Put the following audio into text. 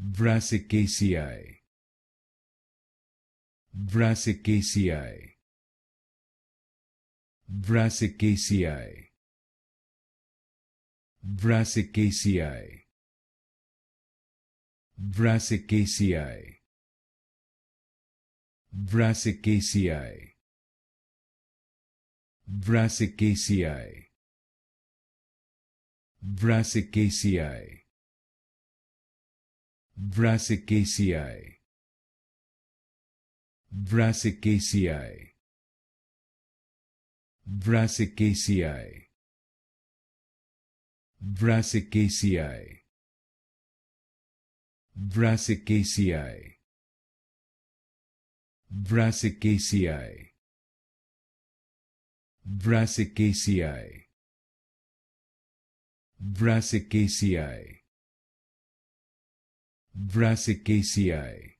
Brassicaceae. Brassicaceae. Brassicaceae. Brassicaceae. Brassicaceae. Brassicaceae. Brassicaceae. Brassicaceae. Brassicaceae. Brassicaceae. Brassicaceae. Brassicaceae. Brassicaceae. Brassicaceae. Brassicaceae. Brassicaceae. Brassicaceae.